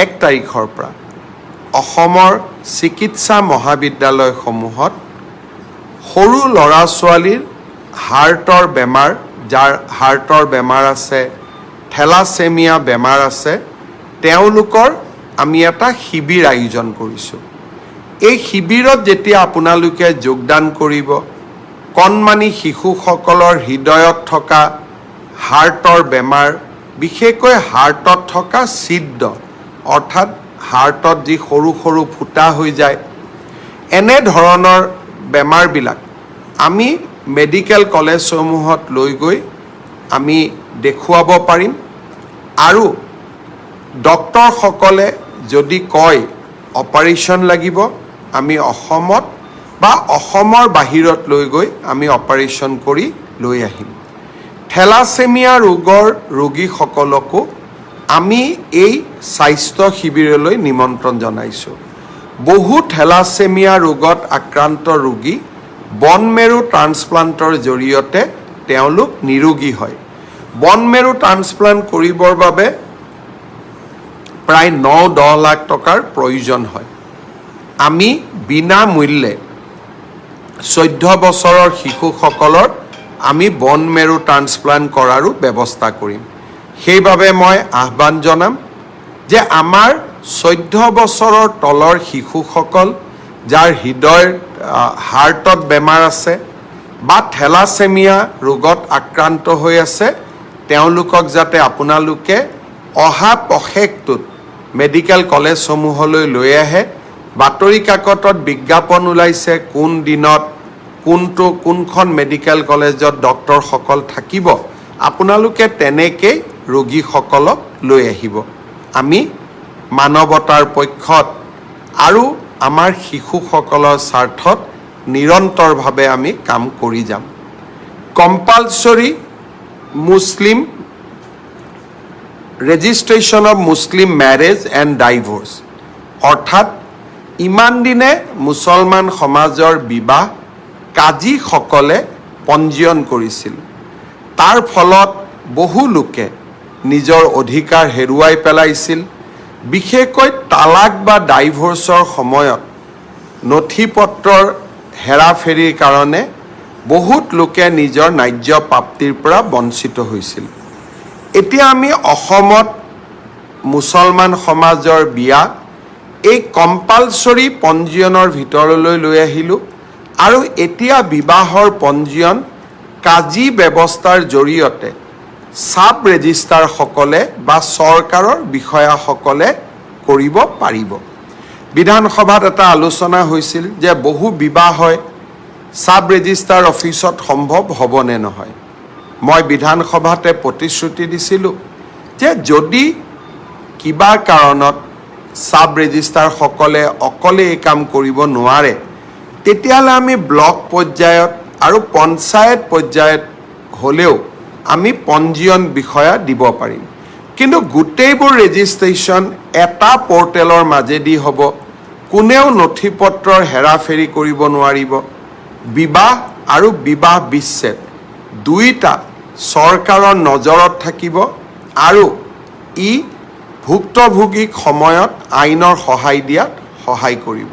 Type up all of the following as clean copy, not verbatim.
1 তাৰিখৰ পৰা অসমৰ চিকিৎসা মহাবিদ্যালয়সমূহত সৰু ল'ৰা ছোৱালীৰ হাৰ্টৰ বেমাৰ, যাৰ হাৰ্টৰ বেমাৰ আছে, থেলাছেমিয়া বেমাৰ আছে, তেওঁলোকৰ আমি এটা শিবিৰ আয়োজন কৰিছোঁ। এই শিবিৰত যেতিয়া আপোনালোকে যোগদান কৰিব, কণমানি শিশুসকলৰ হৃদয়ত থকা হাৰ্টৰ বেমাৰ, বিশেষকৈ হাৰ্টত থকা ছিদ্ৰ, অৰ্থাৎ হাৰ্টত যি সৰু সৰু ফুটা হৈ যায়, এনে ধৰণৰ বেমাৰবিলাক আমি মেডিকেল কলেজসমূহত লৈ গৈ আমি দেখুৱাব পাৰিম। আৰু ডক্টৰসকলে যদি কয় অপাৰেশ্যন লাগিব, আমি অসমত বা অসমৰ বাহিৰত লৈ গৈ আমি অপাৰেশ্যন কৰি লৈ আহিম। থেলাছেমিয়া ৰোগৰ ৰোগীসকলকো আমি এই স্বাস্থ্য শিবিৰলৈ নিমন্ত্ৰণ জনাইছোঁ। বহু থেলাছেমিয়া ৰোগত আক্ৰান্ত ৰোগী বন মেৰু ট্ৰান্সপ্লাণ্টৰ জৰিয়তে তেওঁলোক নিৰোগী হয়। বন মেৰু ট্ৰান্সপ্লাণ্ট কৰিবৰ বাবে প্ৰায় 9-10 লাখ টকাৰ প্ৰয়োজন হয়। আমি বিনামূল্যে 14 বছৰৰ শিশুসকলৰ আমি বন মেৰু ট্ৰান্সপ্লাণ্ট কৰাৰো ব্যৱস্থা কৰিম। সেইবাবে মই আহ্বান জনাম যে আমাৰ 14 বছৰৰ তলৰ শিশুসকল, যাৰ হৃদয়ৰ হাৰ্টত বেমাৰ আছে বা থেলাছেমিয়া ৰোগত আক্ৰান্ত হৈ আছে, তেওঁলোকক যাতে আপোনালোকে অহা পষেকটোত মেডিকেল কলেজসমূহলৈ লৈ আহে। বাতৰি কাকতত বিজ্ঞাপন ওলাইছে কোন দিনত কোনখন মেডিকেল কলেজত ডক্টৰসকল থাকিব, আপোনালোকে তেনেকৈ ৰোগীসকলক লৈ আহিব। আমি মানৱতাৰ পক্ষত আৰু আমাৰ শিশুসকলৰ স্বাৰ্থত নিৰন্তৰভাৱে আমি কাম কৰি যাম। Compulsory Muslim registration of Muslim marriage and divorce, অৰ্থাৎ ইমান দিনে মুছলমান সমাজৰ বিবাহ কাজীসকলে পঞ্জীয়ন কৰিছিল। তাৰ ফলত বহু লোকে নিজৰ অধিকাৰ হেৰুৱাই পেলাইছিল। বিশেষকৈ তালাক বা ডাইভৰ্চৰ সময়ত নথি পত্ৰৰ হেৰাফেৰিৰ কাৰণে বহুত লোকে নিজৰ ন্যায্য প্ৰাপ্তিৰ পৰা বঞ্চিত হৈছিল। এতিয়া আমি অসমত মুছলমান সমাজৰ বিয়া এই কম্পালচৰি পঞ্জীয়নৰ ভিতৰলৈ লৈ আহিলোঁ। আৰু এতিয়া বিবাহৰ পঞ্জীয়ন কাজী ব্যৱস্থাৰ জৰিয়তে ছাব ৰেজিষ্ট্ৰাৰসকলে বা চৰকাৰৰ বিষয়াসকলে কৰিব পাৰিব। বিধানসভাত এটা আলোচনা হৈছিল যে বহু বিবাহ হয়, ছাব ৰেজিষ্ট্ৰাৰ অফিচত সম্ভৱ হ'বনে নহয়। মই বিধানসভাতে প্ৰতিশ্ৰুতি দিছিলোঁ যে যদি কিবা কাৰণত ছাব ৰেজিষ্ট্ৰাৰসকলে অকলে এই কাম কৰিব নোৱাৰে, তেতিয়াহ'লে আমি ব্লক পৰ্যায়ত আৰু পঞ্চায়ত পৰ্যায়ত হ'লেও আমি পঞ্জীয়ন বিষয়া দিব পাৰিম। কিন্তু গোটেইবোৰ ৰেজিষ্ট্ৰেশ্যন এটা পৰ্টেলৰ মাজেদি হ'ব, কোনেও নথি পত্ৰৰ হেৰাফেৰি কৰিব নোৱাৰিব। বিবাহ আৰু বিবাহ বিচ্ছেদ দুয়োটা চৰকাৰৰ নজৰত থাকিব আৰু ই ভুক্তভোগীক সময়ত আইনৰ সহায় দিয়াত সহায় কৰিব।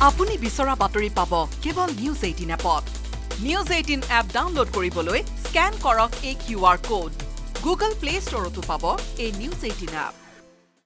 আপুনি বিচৰা বাতৰি পাব কেৱল নিউজ 18 এপত। নিউজ 18 এপ ডাউনলোড কৰিবলৈ স্কেন কৰক এই QR কোড। গুগল প্লে ষ্টৰতো পাব এই নিউজ 18 এপ।